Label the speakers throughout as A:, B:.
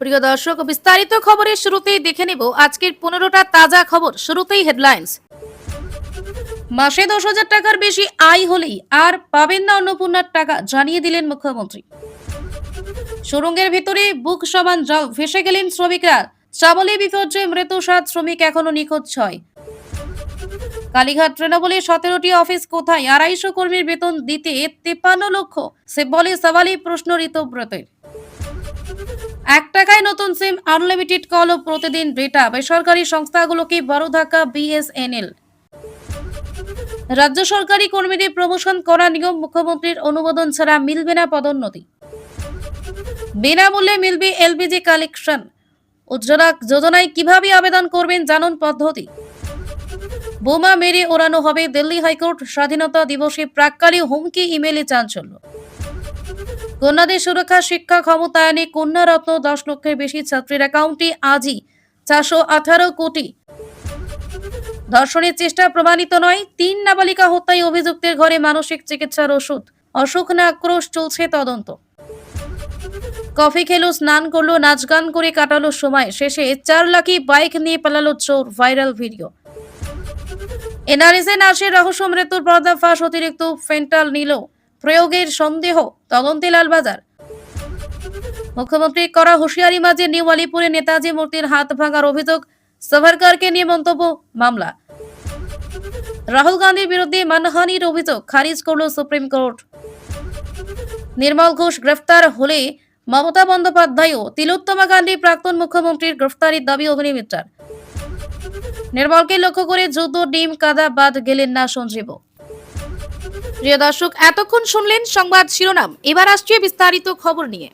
A: প্রিয় দর্শক, বিস্তারিত খবরের শুরুতেই দেখে নেব আজকের 15টা তাজা খবর। শুরুতেই হেডলাইন্স। মাসে 10,000 টাকার বেশি আয় হলেই আর পাবেন না অন্নপূর্ণার টাকা, জানিয়ে দিলেন মুখ্যমন্ত্রী। সুড়ঙ্গের ভিতরে বুক সমান জল, ভেসে গেলেন শ্রমিকরা। চামলে বিপর্যয়ে মৃত 7 শ্রমিক, এখনো নিখোঁজ 6। কালীঘাট তৃণমূলে 17টি অফিস কোথায়? 250 কর্মীর বেতন দিতে 53 লক্ষ, সে বলে সওয়ালি প্রশ্ন ঋতব্রতের। 1 টাকায় নতুন সিম, আনলিমিটেড কল ও প্রতিদিন ডেটা। বেসরকারি সংস্থাগুলোকে বড় ধাক্কা বিএসএনএল। রাজ্য সরকারি কর্মীদের প্রমোশন করা নিয়ম, মুখ্যমন্ত্রীর অনুমোদন ছাড়া মিলবে না পদোন্নতি। বিনামূল্যে মিলবে এলপিজি কালেকশন। উজ্জ্বলা যোজনায় কিভাবে আবেদন করবেন জানুন পদ্ধতি। বোমা মেরে ওড়ানো হবে দিল্লি হাইকোর্ট, স্বাধীনতা দিবসে প্রাক্কালে হুমকি, ইমেলে চাঞ্চল্য। কন্যাদের সুরক্ষা, শিক্ষা ক্ষমতায়নে কন্যারত্ন, 10 লক্ষের বেশি ছাত্রীর অ্যাকাউন্টে আজই 418 কোটি। ধর্ষণের চেষ্টা প্রমাণিত নয়, 3 নাবালিকা হত্যায় অভিযুক্তের ঘরে মানসিক চিকিৎসার ওষুধ। অসুখ না আক্রোশ, চলছে তদন্ত। কফি খেলো, স্নান করলো, নাচ গান করে কাটালো সময়, শেষে 4 লাখি বাইক নিয়ে পালালো চোর, ভাইরাল ভিডিও। এনআরএসে নার্সের রহস্য মৃত্যুর পর্দাফাঁস, অতিরিক্ত ফেন্টাল নিল প্রয়োগের সন্দেহ, তদন্তে লালবাজার। মুখ্যমন্ত্রী করা হুঁশিয়ারি মাঝে নিউ আলিপুরে নেতাজি মূর্তির হাত ভাঙার অভিযোগ, সাভারকারকে নিয়ে মন্তব্য, মামলা। রাহুল গান্ধীর বিরুদ্ধে মানহানির অভিযোগ খারিজ করল সুপ্রিম কোর্ট। নির্মল ঘোষ গ্রেফতার হলে মমতা বন্দ্যোপাধ্যায়ও, তিলোত্তমা গান্ধী প্রাক্তন মুখ্যমন্ত্রীর গ্রেফতারির দাবি অগ্নিমিত্রার। নির্মলকে লক্ষ্য করে যুদ্ধ, ডিম কাদা বাদ গেলেন না সঞ্জীব। প্রিয় দর্শক, এতক্ষণ শুনলেন সংবাদ শিরোনাম, এবার আসছে বিস্তারিত খবর নিয়ে।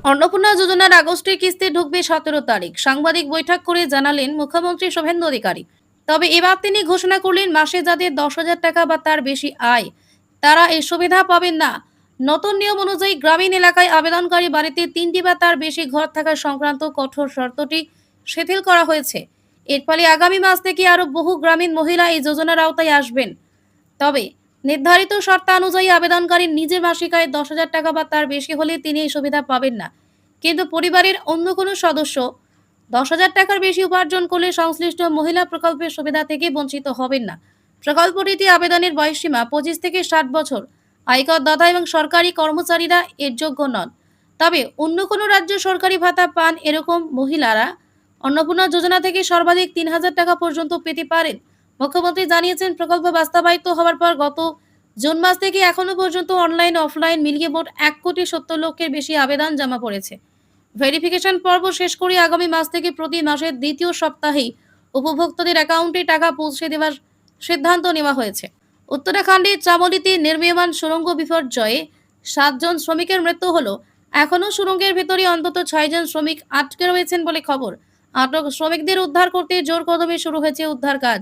A: অন্নপূর্ণা যোজনার আগস্টের কিস্তি ঢুকবে 17 তারিখ। সাংবাদিক বৈঠক করে জানালেন মুখ্যমন্ত্রী শুভেন্দু অধিকারী। তবে এবার তিনি ঘোষণা করলেন, মাসে যাদের 10,000 টাকা বা তার বেশি আয়, তারা এই সুবিধা পাবেন না। নতুন নিয়ম অনুযায়ী গ্রামীণ এলাকায় আবেদনকারী বাড়িতে 3টি বা তার বেশি ঘর থাকা সংক্রান্ত কঠোর শর্তটি শিথিল করা হয়েছে। এর ফলে আগামী মাস থেকে আরো বহু গ্রামীণ মহিলা এই যোজনার আওতায় আসবেন। তবে নির্ধারিত শর্তানুযায়ী আবেদনকারী নিজের মাসিক আয় 10,000 টাকা বা তার বেশি হলে তিনি এই সুবিধা পাবেন না। কিন্তু পরিবারের অন্য কোনো সদস্য 10,000 টাকার বেশি উপার্জন করলে সংশ্লিষ্ট মহিলা প্রকল্পের সুবিধা থেকে বঞ্চিত হবেন না। প্রকল্পটিতে আবেদনের বয়সসীমা 25 থেকে 60 বছর। আয়কর দাতা এবং সরকারি কর্মচারীরা এর যোগ্য নন। তবে অন্য কোনো রাজ্য সরকারি ভাতা পান এরকম মহিলারা অন্নপূর্ণা যোজনা থেকে সর্বাধিক 3,000 টাকা পর্যন্ত পেতে পারেন। মুখ্যমন্ত্রী জানিয়েছেন, প্রকল্প বাস্তবায়িত হওয়ার পর গত জুন মাস থেকে এখনো পর্যন্ত অনলাইন অফলাইন মিলিয়ে মোট 1,70 লক্ষের বেশি আবেদন জমা পড়েছে। ভেরিফিকেশন পর্ব শেষ করে আগামী মাস থেকে প্রতি মাসের দ্বিতীয় সপ্তাহেই উপভোক্তাদের অ্যাকাউন্টে টাকা পৌঁছে দেওয়ার সিদ্ধান্ত নেওয়া হয়েছে। উত্তরাখণ্ডের চামোলিতে নির্মীয়মান সুড়ঙ্গ বিপর্যয়ে 7 জন শ্রমিকের মৃত্যু হলো। এখনও সুড়ঙ্গের ভেতরে অন্তত 6 জন শ্রমিক আটকে রয়েছেন বলে খবর। আটক শ্রমিকদের উদ্ধার করতে জোর কদমে শুরু হয়েছে উদ্ধার কাজ।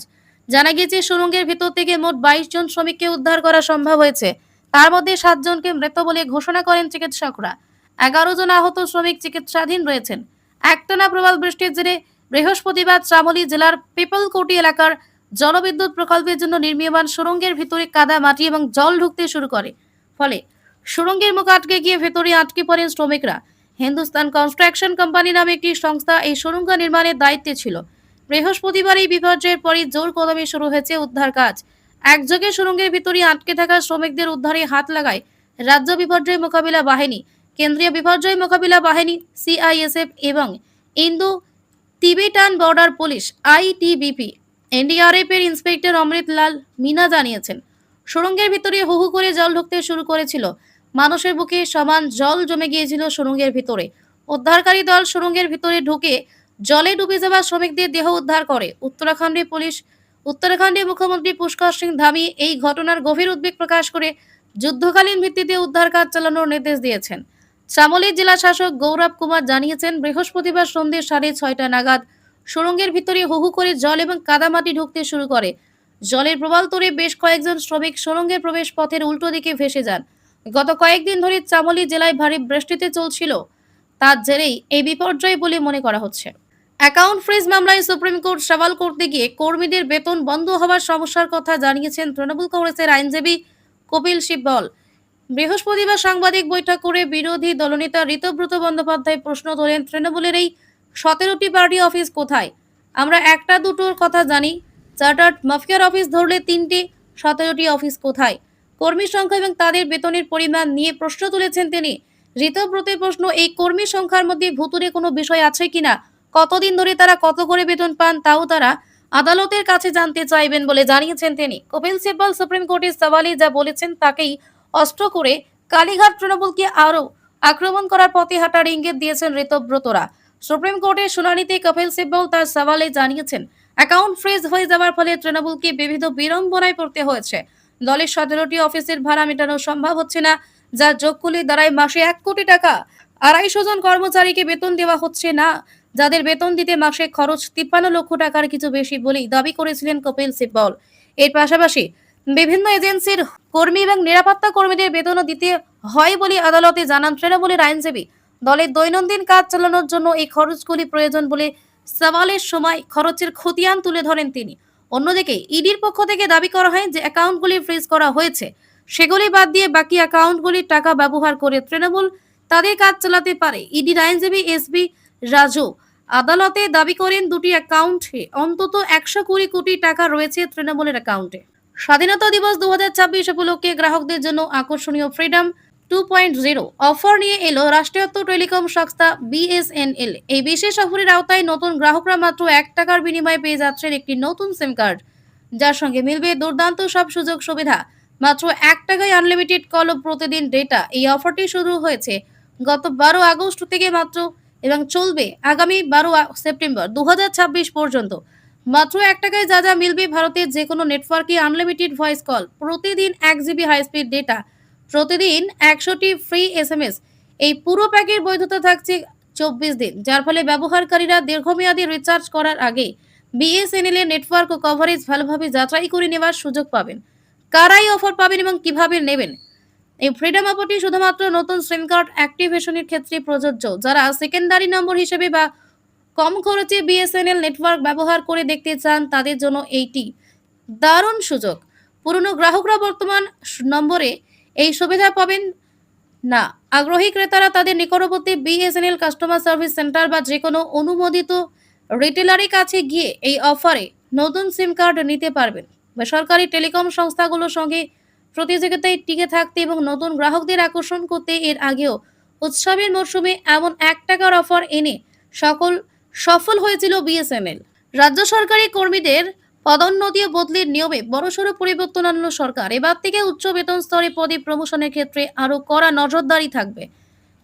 A: জানা গেছে, সুড়ঙ্গের ভেতর থেকে মোট 22 জন শ্রমিককে উদ্ধার করা সম্ভব হয়েছে। তার মধ্যে 7 জনকে মৃত বলে ঘোষণা করেন চিকিৎসকরা। 11 জন আহত শ্রমিক চিকিৎসাধীন রয়েছেন। একটানা প্রবল বৃষ্টির জেরে বৃহস্পতিবার চামোলি জেলার পিপলকোটি এলাকার জলবিদ্যুৎ প্রকল্পের জন্য নির্মীয়মান সুড়ঙ্গের ভিতরে কাদা, মাটি এবং জল ঢুকতে শুরু করে। ফলে সুড়ঙ্গের মুখ আটকে গিয়ে ভেতরে আটকে পড়েন শ্রমিকরা। হিন্দুস্তান কনস্ট্রাকশন কোম্পানি নামে একটি সংস্থা এই সুড়ঙ্গ নির্মাণের দায়িত্বে ছিল। বৃহস্পতিবার এই বিপর্যয়ের পরই জোর কদমে শুরু হয়েছে উদ্ধার কাজ। একযোগে সুড়ঙ্গের ভিতরে আটকে থাকা শ্রমিকদের উদ্ধারে হাত লাগায় রাজ্য বিপর্যয় মোকাবিলা বাহিনী, কেন্দ্রীয় বিপর্যয় মোকাবিলা বাহিনী সিআইএসএফ এবং Indo Tibetan border police ITBP. NDRF এর ইন্সপেক্টর অমৃত লাল মিনা জানিয়েছেন, সুড়ঙ্গের ভিতরে হু হু করে জল ঢুকতে শুরু করেছিল। মানুষের বুকে সমান জল জমে গিয়েছিল সুড়ঙ্গের ভিতরে। উদ্ধারকারী দল সুড়ঙ্গের ভিতরে ঢুকে জলে ডুবে যাওয়া শ্রমিকদের দেহ উদ্ধার করে। উত্তরাখণ্ডের মুখ্যমন্ত্রী পুষ্কর সিং ধামি এই ঘটনার গভীর উদ্বেগ প্রকাশ করে যুদ্ধকালীন ভিত্তিতে উদ্ধার কাজ চালানোর নির্দেশ দিয়েছেন। চামোলির জেলা শাসক গৌরব কুমার জানিয়েছেন, বৃহস্পতিবার সন্ধ্যে 6:30 নাগাদ সুড়ঙ্গের ভিতরে হু হু করে জল এবং কাদামাটি ঢুকতে শুরু করে। জলের প্রবল তোড়ে বেশ কয়েকজন শ্রমিক সুড়ঙ্গের প্রবেশ পথের উল্টো দিকে ভেসে যান। গত কয়েকদিন ধরে চামোলি জেলায় ভারী বৃষ্টিতে চলছিল, তার জেরেই এই বিপর্যয় বলে মনে করা হচ্ছে। অ্যাকাউন্ট ফ্রিজ মামলায় সুপ্রিম কোর্ট সওয়াল করতে গিয়ে কর্মীদের বেতন বন্ধ হওয়ার সমস্যার কথা জানিয়েছেন তৃণমূল কংগ্রেসের আইনজীবী কপিল সিব্বল। বৃহস্পতিবার সাংবাদিক বৈঠক করে বিরোধী দলনেতা ঋতব্রত বন্দ্যোপাধ্যায় প্রশ্ন তোলেন, তৃণমূলের এই 17টি পার্টি অফিস কোথায়? আমরা একটা দুটোর কথা জানি, চার্টার্ড মাফিয়ার অফিস ধরলে 3টে, 17টি অফিস কোথায়? কর্মী সংখ্যা এবং তাদের বেতনের পরিমাণ নিয়ে প্রশ্ন তুলেছেন তিনি। ঋতব্রতের প্রশ্ন, এই কর্মী সংখ্যার মধ্যে ভুতুরে কোনো বিষয় আছে কিনা, কতদিন ধরে তারা কত করে বেতন পান, তাও তারা আদালতের কাছে জানতে চাইবেন বলে জানিয়েছেন তিনি। কপিল সিব্বল সুপ্রিম কোর্টের সওয়ালে যা বলেছেন তাকেই অস্ত্র করে কালীঘাট তৃণমূলকে আরও আক্রমণ করার পথে হাঁটার ইঙ্গিত দিয়েছেন ঋতব্রতরা। সুপ্রিম কোর্টের শুনানিতে কপিল সিব্বল তার সওয়ালে জানিয়েছেন, অ্যাকাউন্ট ফ্রিজ হয়ে যাওয়ার ফলে তৃণমূলকে বিবিধ বিড়ম্বনায় পড়তে হয়েছে। দলের 17টি অফিসের ভাড়া মেটানো সম্ভব হচ্ছে না, যা যোগ করলে দাঁড়ায় মাসে 1 কোটি টাকা। 250 জন কর্মচারীকে বেতন দেওয়া হচ্ছে না, যাদের বেতন দিতে মাসে খরচ 53 লক্ষ টাকার কিছু বেশি বলেই দাবি করেছিলেন কপিল সিব্বল। এর পাশাপাশি বিভিন্ন এজেন্সির কর্মী এবং নিরাপত্তা কর্মীদের বেতনও দিতে হয় বলে আদালতে জানান তৃণমূলের আইনজীবী। দলের দৈনন্দিন কাজ চালানোর জন্য এই খরচগুলি প্রয়োজন বলে সওয়ালের সময় খরচের খতিয়ান তুলে ধরেন তিনি। অন্যদিকে ইডির পক্ষ থেকে দাবি করা হয় যে অ্যাকাউন্টগুলি ফ্রিজ করা হয়েছে, সেগুলি বাদ দিয়ে বাকি অ্যাকাউন্টগুলির টাকা ব্যবহার করে তৃণমূল তাদের কাজ চালাতে পারে। ইডির আইনজীবী এসবি রাজু আদালতে দাবি করেন, দুটি অ্যাকাউন্টে অন্তত 120 কোটি টাকা রয়েছে তৃণমূলের অ্যাকাউন্টে। স্বাধীনতা দিবস 2026 উপলক্ষে গ্রাহকদের জন্য আকর্ষণীয় ফ্রিডম 2.0 অফার নিয়ে এলো রাষ্ট্রায়ত্ত টেলিকম সংস্থা বিএসএনএল। এই বিশেষ অফারের আওতায় নতুন গ্রাহকরা মাত্র 1 টাকার বিনিময়ে পেয়ে যাচ্ছেন একটি নতুন সিম কার্ড, যার সঙ্গে মিলবে দুর্দান্ত সব সুযোগ সুবিধা। মাত্র 1 টাকায় আনলিমিটেড কল ও প্রতিদিন ডেটা। এই অফারটি শুরু হয়েছে গত 12 আগস্ট থেকে মাত্র এবং চলবে আগামী 12 সেপ্টেম্বর 2026 পর্যন্ত। মাত্র 1 টাকায় যা যা মিলবে, ভারতের যে কোনো নেটওয়ার্কে আনলিমিটেড ভয়েস কল, প্রতিদিন 1 জিবি হাই স্পিড ডেটা, প্রতিদিন 100টি ফ্রি এসএমএস। এই পুরো প্যাকের বৈধতা থাকছে 24 দিন, যার ফলে ব্যবহারকারীরা দীর্ঘমেয়াদী রিচার্জ করার আগে বিএসএনএল এর নেটওয়ার্ক ও কভারেজ ভালোভাবে যাচাই করে নেওয়ার সুযোগ পাবেন। কারা এই অফার পাবেন এবং কিভাবে নেবেন? এই ফ্রিডম অফারটি শুধুমাত্র নতুন সিম কার্ড অ্যাক্টিভেশনের ক্ষেত্রে প্রযোজ্য। যারা সেকেন্ডারি নম্বর হিসেবে বা কম খরচে বিএসএনএল নেটওয়ার্ক ব্যবহার করে দেখতে চান, তাদের জন্য এইটি দারুণ সুযোগ। পুরনো গ্রাহকরা বর্তমান নম্বরে এই সুবিধা পাবেন না। আগ্রহী ক্রেতারা তাদের নিকটবর্তী বিএসএনএল কাস্টমার সার্ভিস সেন্টার বা যে কোনো অনুমোদিত রিটেলারের কাছে গিয়ে এই অফারে নতুন সিম কার্ড নিতে পারবেন। বেসরকারি টেলিকম সংস্থাগুলোর সঙ্গে প্রতিযোগিতায় টিকে থাকতে এবং নতুন গ্রাহকদের আকর্ষণ করতে এর আগেও উৎসবের মরশুমে এমন 1 টাকার অফার এনে সফল হয়েছিল বিএসএনএল। রাজ্য সরকারি কর্মীদের পদোন্নতি ও বদলির নিয়মে বড়সড় পরিবর্তন আনলো সরকার। এবার থেকে উচ্চ বেতন স্তরে পদে প্রমোশনের ক্ষেত্রে আরও কড়া নজরদারি থাকবে।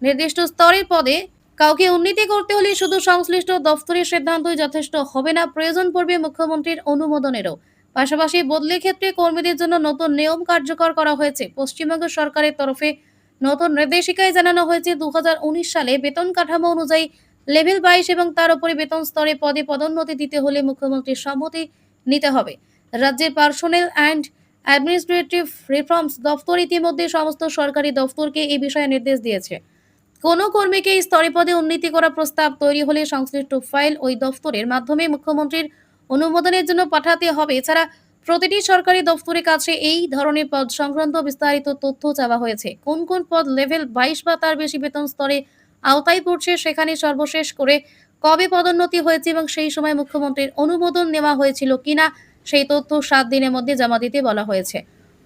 A: নির্দিষ্ট স্তরের পদে কাউকে উন্নীতি করতে হলে শুধু সংশ্লিষ্ট দফতরের সিদ্ধান্তই যথেষ্ট হবে না, প্রয়োজন পড়বে মুখ্যমন্ত্রীর অনুমোদনেরও। পাশাপাশি বদলির ক্ষেত্রে কর্মীদের জন্য নতুন নিয়ম কার্যকর করা হয়েছে। পশ্চিমবঙ্গ সরকারের তরফে নতুন নির্দেশিকায় জানানো হয়েছে, 2019 সালে বেতন কাঠামো অনুযায়ী লেভেল 22 এবং তার উপরে বেতন স্তরে পদে পদোন্নতি দিতে হলে মুখ্যমন্ত্রীর সম্মতি নিতে হবে। রাজ্যের পার্সোনেল অ্যান্ড অ্যাডমিনিস্ট্রেটিভ রিফর্মস দফতর ইতিমধ্যে সমস্ত সরকারি দফতরকে এই বিষয়ে নির্দেশ দিয়েছে। কোনো কর্মীকে এই স্তরে পদে উন্নীতি করার প্রস্তাব তৈরি হলে সংশ্লিষ্ট ফাইল ওই দফতরের মাধ্যমে মুখ্যমন্ত্রীর অনুমোদনের জন্য পাঠাতে হবে। এছাড়া প্রতিটি সরকারি দফতরের কাছে এই ধরনের পদ সংক্রান্ত বিস্তারিত তথ্য চাওয়া হয়েছে। কোন কোন পদ লেভেল 22 বা তার বেশি বেতন স্তরে আওতায় পড়ছে, সেখানে সর্বশেষ করে কবে পদোন্নতি হয়েছে এবং সেই সময় মুখ্যমন্ত্রীর অনুমোদন নেওয়া হয়েছিল কিনা, সেই তথ্য 7 দিনের মধ্যে জমা দিতে বলা হয়েছে।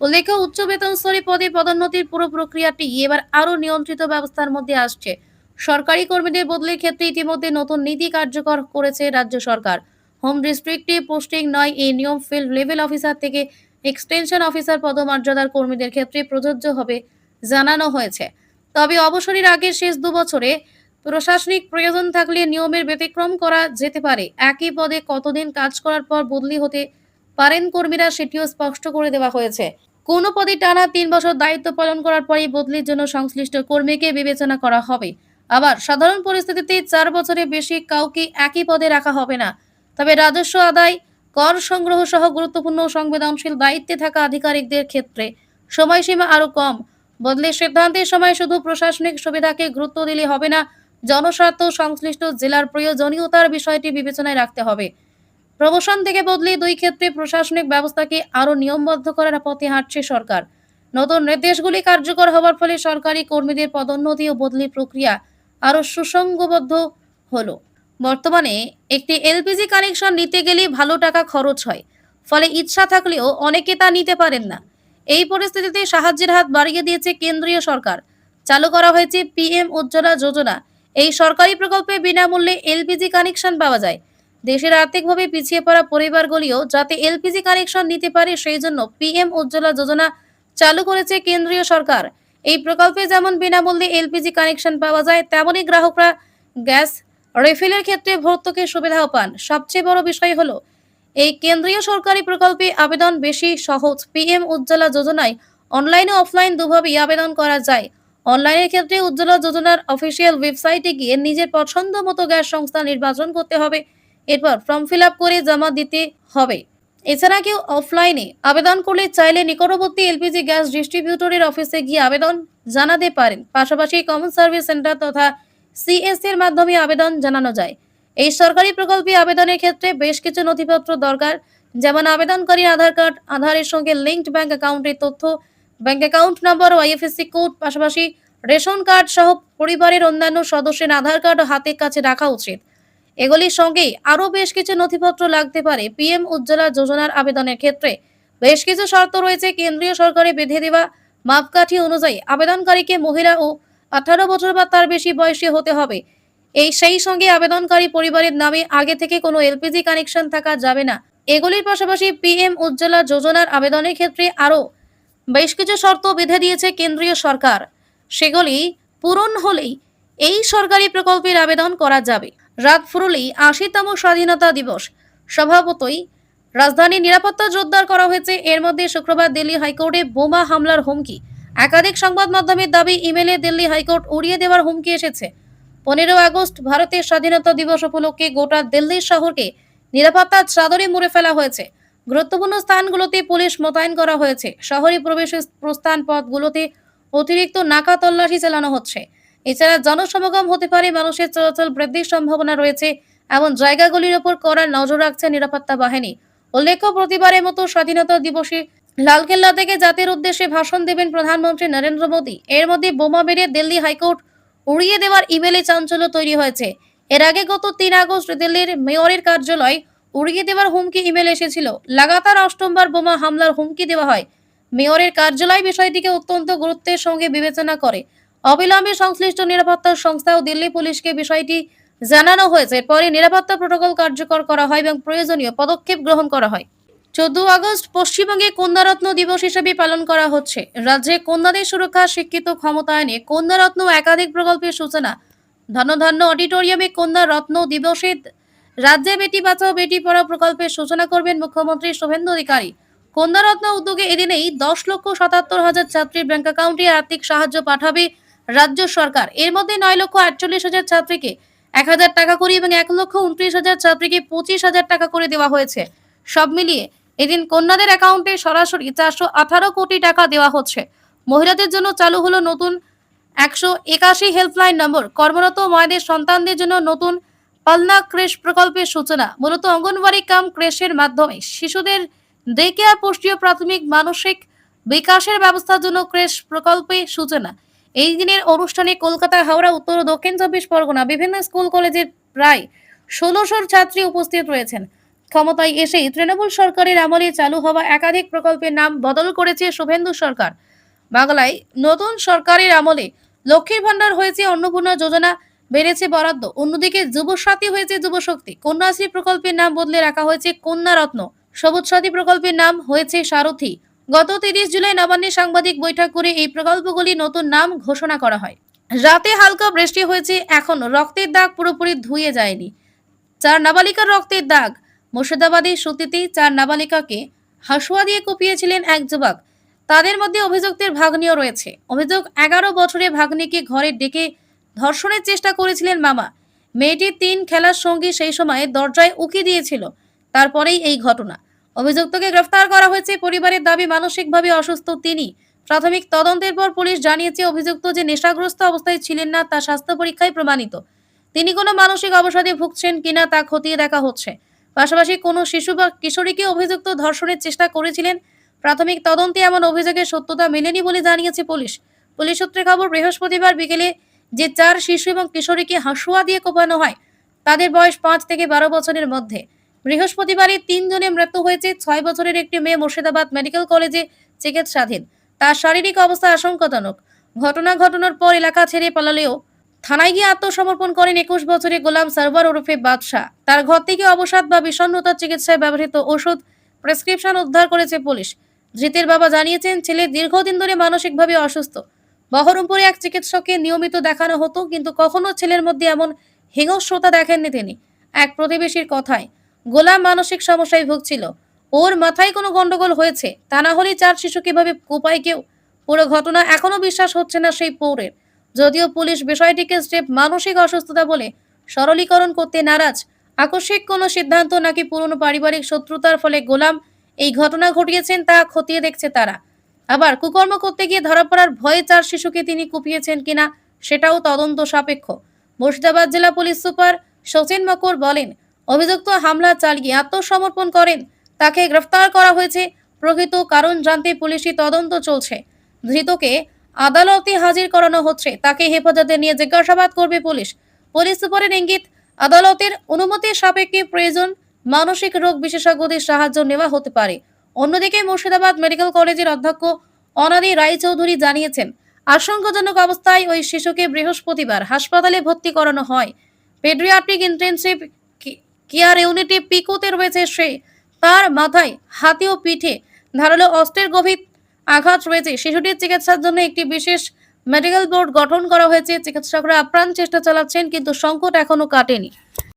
A: উল্লেখ্য, উচ্চ বেতন স্তরে পদে পদোন্নতির পুরো প্রক্রিয়াটি এবার আরও নিয়ন্ত্রিত ব্যবস্থার মধ্যে আসছে। সরকারি কর্মীদের বদলির ক্ষেত্রে ইতিমধ্যে নতুন নীতি কার্যকর করেছে রাজ্য সরকার। হোম ডিস্ট্রিক্টে পোস্টিং নয়, এই নিয়ম ফিল্ড লেভেল অফিসার থেকে এক্সটেনশন অফিসার পদমর্যাদার কর্মীদের ক্ষেত্রে প্রযোজ্য হবে জানানো হয়েছে। তবে অবসরের আগের শেষ 2 বছরে প্রশাসনিক প্রয়োজন থাকলে নিয়মের ব্যতিক্রম করা যেতে পারে। একই পদে কতদিন কাজ করার পর বদলি হতে পারেন কর্মীরা, সেটিও স্পষ্ট করে দেওয়া হয়েছে। কোনো পদে টানা 3 বছর দায়িত্ব পালন করার পরই বদলির জন্য সংশ্লিষ্ট কর্মীকে বিবেচনা করা হবে। আবার সাধারণ পরিস্থিতিতে 4 বছরের বেশি কাউকে একই পদে রাখা হবে না। তবে রাজস্ব আদায়, কর সংগ্রহ সহ গুরুত্বপূর্ণ ও সংবেদনশীল দায়িত্বে থাকা আধিকারিকদের ক্ষেত্রে সময়সীমা আরও কম। বদলির সিদ্ধান্তের সময় শুধু প্রশাসনিক সুবিধাকে গুরুত্ব দিলে হবে না, জনস্বার্থ সংশ্লিষ্ট জেলার প্রয়োজনীয়তার বিষয়টি বিবেচনায় রাখতে হবে। প্রমোশন থেকে বদলি 2 ক্ষেত্রে প্রশাসনিক ব্যবস্থাকে আরও নিয়মবদ্ধ করার পথে হাঁটছে সরকার। নতুন নির্দেশগুলি কার্যকর হওয়ার ফলে সরকারি কর্মীদের পদোন্নতি ও বদলি প্রক্রিয়া আরও সুসংবদ্ধ হলো। বর্তমানে একটি এলপিজি কানেকশন নিতে গেলে ভালো টাকা খরচ হয়, ফলে ইচ্ছা থাকলেও অনেকে তা নিতে পারেন না। এই পরিস্থিতিতে সাহায্যের হাত বাড়িয়ে দিয়েছে কেন্দ্রীয় সরকার। চালু করা হয়েছে পিএম উজ্জ্বলা যোজনা। এই সরকারি প্রকল্পে বিনামূল্যে এলপিজি কানেকশন পাওয়া যায়। দেশের আর্থিকভাবে পিছিয়ে পড়া পরিবারগুলিও যাতে এলপিজি কানেকশন নিতে পারে, সেই জন্য পিএম উজ্জ্বলা যোজনা চালু করেছে কেন্দ্রীয় সরকার। এই প্রকল্পে যেমন বিনামূল্যে এলপিজি কানেকশন পাওয়া যায়, তেমনি গ্রাহকরা গ্যাস রিফিলের ক্ষেত্রে ভর্তুকির সুবিধাও পান। সবচেয়ে বড় বিষয় হলো এই কেন্দ্রীয় সরকারি প্রকল্পে আবেদন বেশি সহজ। পিএম উজ্জ্বলা যোজনায় অনলাইন ও অফলাইন দুভাবেই আবেদন করা যায়। অনলাইনের ক্ষেত্রে উজ্জ্বলা যোজনার অফিসিয়াল ওয়েবসাইটে গিয়ে নিজের পছন্দ মতো গ্যাস সংস্থা নির্বাচন করতে হবে। এরপর ফর্ম ফিল আপ করে জমা দিতে হবে। এছাড়া কেউ অফলাইনে আবেদন করলে চাইলে নিকটবর্তী এলপিজি গ্যাস ডিস্ট্রিবিউটরের অফিসে গিয়ে আবেদন জানাতে পারেন। পাশাপাশি কমন সার্ভিস সেন্টার তথা সিএস এর মাধ্যমে আবেদন জানানো যায়। এই সরকারি প্রকল্পে আবেদনের ক্ষেত্রে বেশ কিছু নথিপত্র দরকার, যেমন আবেদনকারীর আধার কার্ড, আধারের সঙ্গে লিঙ্কড ব্যাংক অ্যাকাউন্টের তথ্য, ব্যাংক অ্যাকাউন্ট নম্বর ও আইএফএসসি কোড, পাশাপাশি রেশন কার্ড সহ পরিবারের অন্যান্য সদস্যের আধার কার্ড হাতের কাছে রাখা উচিত। এগুলির সঙ্গে আরও বেশ কিছু নথিপত্র লাগতে পারে। পিএম উজ্জ্বলা যোজনার আবেদনের ক্ষেত্রে বেশ কিছু শর্ত রয়েছে। কেন্দ্রীয় সরকারের বেঁধে দেওয়া মাপকাঠি অনুযায়ী আবেদনকারীকে মহিলা ও 18 বছর বা তার বেশি বয়সী হতে হবে। সেই সঙ্গে আবেদনকারী পরিবারের নামে আগে থেকে কোনো এলপিজি কানেকশন থাকা যাবে না। এগুলির পাশাপাশি পিএম উজ্জ্বলা যোজনার আবেদনের ক্ষেত্রে আরও বেশ কিছু শর্ত বেঁধে দিয়েছে কেন্দ্রীয় সরকার। সেগুলি পূরণ হলেই এই সরকারি প্রকল্পের আবেদন করা যাবে। রাত ফুরলেই ৮০তম স্বাধীনতা দিবস। স্বভাবতই রাজধানীর নিরাপত্তা জোরদার করা হয়েছে। এর মধ্যে শুক্রবার দিল্লি হাইকোর্টে বোমা হামলার হুমকি। একাধিক সংবাদ মাধ্যমের দাবি, ইমেলে দিল্লি হাইকোর্ট উড়িয়ে দেওয়ার হুমকি এসেছে। 15 আগস্ট ভারতের স্বাধীনতা দিবস উপলক্ষে গোটা দিল্লি শহরকে নিরাপত্তার চাদরে মুড়ে ফেলা হয়েছে। গুরুত্বপূর্ণ স্থানগুলোতে পুলিশ মোতায়েন করা হয়েছে। শহরে প্রবেশের প্রস্থান পথগুলোতে অতিরিক্ত নাকা তল্লাশি চালানো হচ্ছে। এছাড়া জনসমাগম হতে পারে, মানুষের চলাচল বৃদ্ধির সম্ভাবনা রয়েছে এমন জায়গাগুলির ওপর কড়া নজর রাখছে নিরাপত্তা বাহিনী। উল্লেখ্য, প্রতিবারের মতো স্বাধীনতা দিবসে লালকেল্লা থেকে জাতির উদ্দেশ্যে ভাষণ দেবেন প্রধানমন্ত্রী নরেন্দ্র মোদী। এর মধ্যে বোমা মেরে দিল্লি হাইকোর্ট উড়িয়ে দেওয়ার ইমেলে চাঞ্চল্য তৈরি হয়েছে। এর আগে গত 3 আগস্ট দিল্লির মেয়রের কার্যালয় উড়িয়ে দেওয়ার হুমকি ইমেল এসেছিল। লাগাতার অষ্টমবার বোমা হামলার হুমকি দেওয়া হয়। মেয়রের কার্যালয় বিষয়টিকে অত্যন্ত গুরুত্বের সঙ্গে বিবেচনা করে অবিলম্বে সংশ্লিষ্ট নিরাপত্তা সংস্থা ও দিল্লি পুলিশকে বিষয়টি জানানো হয়েছে। পরে নিরাপত্তা প্রোটোকল কার্যকর করা হয় এবং প্রয়োজনীয় পদক্ষেপ গ্রহণ করা হয়। 14 আগস্ট পশ্চিমবঙ্গে কন্যারত্ন দিবস হিসেবে পালন করা হচ্ছে। রাজ্যে কন্যাদের সুরক্ষা, শিক্ষিত ক্ষমতায়নে কন্যারত্ন একাধিক প্রকল্পের সূচনা। ধনধান্য অডিটোরিয়ামে কন্যা রত্ন দিবসে রাজ্যে বেটি বাঁচাও বেটি পড়াও প্রকল্পের সূচনা করবেন মুখ্যমন্ত্রী শুভেন্দু অধিকারী। কন্যারত্ন উদ্যোগে এদিনেই 10,77,000 ছাত্রীর ব্যাংক অ্যাকাউন্টে আর্থিক সাহায্য পাঠাবে রাজ্য সরকার। এর মধ্যে 9,48,000 ছাত্রীকে 1,000 টাকা করে এবং 1,29,000 ছাত্রীকে 25,000 টাকা করে দেওয়া হয়েছে। সব মিলিয়ে এদিন কন্যাদের অ্যাকাউন্টে সরাসরি 418 কোটি টাকা দেওয়া হচ্ছে। মহিলাদের জন্য চালু হলো নতুন 181 হেল্পলাইন নম্বর। কর্মরত মায়েদের সন্তানদের জন্য নতুন পালনা ক্রেশ প্রকল্পের সূচনা। মূলত অঙ্গনওয়াড়ি কাম ক্রেশের মাধ্যমে শিশুদের ডে কেয়ার, পুষ্টি ও প্রাথমিক মানসিক বিকাশের ব্যবস্থার জন্য ক্রেশ প্রকল্পের সূচনা। এই দিনের অনুষ্ঠানে কলকাতা, হাওড়া, উত্তর ও দক্ষিণ 24 পরগনা বিভিন্ন স্কুল কলেজের প্রায় 1600 ছাত্রী উপস্থিত রয়েছেন। ক্ষমতায় এসেই তৃণমূল সরকারের আমলে চালু হওয়া একাধিক প্রকল্পের নাম বদল করেছে শুভেন্দু সরকার। বাংলায় নতুন সরকারের আমলে লক্ষ্মীর ভান্ডার হয়েছে অন্নপূর্ণা যোজনা, বেড়েছে বরাদ্দ। অন্যদিকে যুবসাথী হয়েছে যুবশক্তি। কন্যাশ্রী প্রকল্পের নাম বদলে রাখা হয়েছে কন্যারত্ন। সবুজ সাথী প্রকল্পের নাম হয়েছে সারথী। গত 30 জুলাই নবান্নে সাংবাদিক বৈঠক করে এই প্রকল্পগুলি নতুন নাম ঘোষণা করা হয়। রাতে হালকা বৃষ্টি হয়েছে, এখনো রক্তের দাগ পুরোপুরি ধুয়ে যায়নি। 4 নাবালিকার রক্তের দাগ। মুর্শিদাবাদের সুতিতে 4 নাবালিকাকে হাসুয়া দিয়ে কুপিয়েছিলেন এক যুবক। তাদের মধ্যে অভিযুক্তের ভাগ্নিও রয়েছে। অভিযোগ, 11 বছরের ভাগ্নিকে ঘরে ডেকে ধর্ষণের চেষ্টা করেছিলেন মামা। মেয়েটির 3 খেলার সঙ্গী সেই সময় দরজায় উকি দিয়েছিল। তারপরেই এই ঘটনা। অভিযুক্তকে গ্রেফতার করা হয়েছে। পরিবারের দাবি, মানসিকভাবে অসুস্থ তিনি। প্রাথমিক তদন্তের পর পুলিশ জানিয়েছে অভিযুক্ত যে নেশাগ্রস্ত অবস্থায় ছিলেন না তা স্বাস্থ্য পরীক্ষায় প্রমাণিত। তিনি কোনো মানসিক অবসাদে ভুগছেন কিনা তা খতিয়ে দেখা হচ্ছে। পাশাপাশি কোনো শিশু বা কিশোরীকে অভিযুক্ত ধর্ষণের চেষ্টা করেছিলেন। প্রাথমিক তদন্তে এমন অভিযোগের সত্যতা মেলেনি বলে জানিয়েছে পুলিশ। পুলিশ সূত্রে খবর, বৃহস্পতিবার বিকেলে যে 4 শিশু এবং কিশোরীকে হাসুয়া দিয়ে কোপানো হয় তাদের বয়স 5 থেকে 12 বছরের মধ্যে। বৃহস্পতিবারই 3 জনের মৃত্যু হয়েছে। 6 বছরের একটি মেয়ে মুর্শিদাবাদ মেডিকেল কলেজে চিকিৎসাধীন। তার শারীরিক অবস্থা আশঙ্কাজনক। ঘটনার পর এলাকা ছেড়ে পালালেও থানায় গিয়ে আত্মসমর্পণ করেন 21 বছরের গোলাম সারওয়ার ওরফে বাদশা। তার ঘর থেকে অবসাদ বা বিষণ্ণতার চিকিৎসায় ব্যবহৃত ওষুধ প্রেসক্রিপশন উদ্ধার করেছে পুলিশ। ধৃতের বাবা জানিয়েছেন, ছেলে দীর্ঘদিন ধরে মানসিকভাবে অসুস্থ। বহরমপুরে এক চিকিৎসককে নিয়মিত দেখানো হতো, কিন্তু কখনো ছেলের মধ্যে এমন হিংস্রতা দেখেননি তিনি। এক প্রতিবেশীর কথায়, গোলাম মানসিক সমস্যায় ভুগছিল। ওর মাথায় কোনো গন্ডগোল হয়েছে, তা না হলে 4 শিশু কিভাবে কোপায় কেউ? পুরো ঘটনা এখনো বিশ্বাস হচ্ছে না সেই পৌরের। যদিও পুলিশ বিষয়টিকে স্রেফ মানসিক অসুস্থতা বলে সরলীকরণ করতে নারাজ। আকস্মিক কোনো সিদ্ধান্ত নাকি পুরনো পারিবারিক শত্রুতার ফলে গোলাম এই ঘটনা ঘটিয়েছেন তা খতিয়ে দেখছে তারা। আবার কুকর্ম করতে গিয়ে ধরা পড়ার ভয়ে 4 শিশুকে তিনি কুপিয়েছেন কিনা সেটাও তদন্ত সাপেক্ষ। মুর্শিদাবাদ জেলা পুলিশ সুপার শচীন মকর বলেন, অভিযুক্ত হামলা চালিয়ে আত্মসমর্পণ করেন। তাকে গ্রেফতার করা হয়েছে। প্রকৃত কারণ জানতে পুলিশি তদন্ত চলছে। ধৃতকে আদালতে হাজির করানো হচ্ছে। তাকে হেফাজতে নিয়ে জিজ্ঞাসাবাদ করবে পুলিশ। পুলিশ সুপারের ইঙ্গিত, আদালতের অনুমতির সাপেক্ষে প্রয়োজন মানসিক রোগ বিশেষজ্ঞদের সাহায্য নেওয়া হতে পারে। অন্যদিকে মুর্শিদাবাদ মেডিকেল কলেজের অধ্যক্ষ অনাদি রায়চৌধুরী জানিয়েছেন, আশঙ্কাজনক অবস্থায় ওই শিশুকে বৃহস্পতিবার হাসপাতালে ভর্তি করানো হয়। পেডিয়াট্রিক ইন্টেনসিভ কেয়ার ইউনিটে পিকুতে রয়েছে সে। তার মাথায়, হাতে ও পিঠে ধারালো অস্ত্রের গভীর আঘাত রয়েছে। শিশুটির চিকিৎসার জন্য একটি বিশেষ মেডিকেল বোর্ড গঠন করা হয়েছে। চিকিৎসকরা আপ্রাণ চেষ্টা চালাচ্ছেন, কিন্তু সংকট এখনো কাটেনি।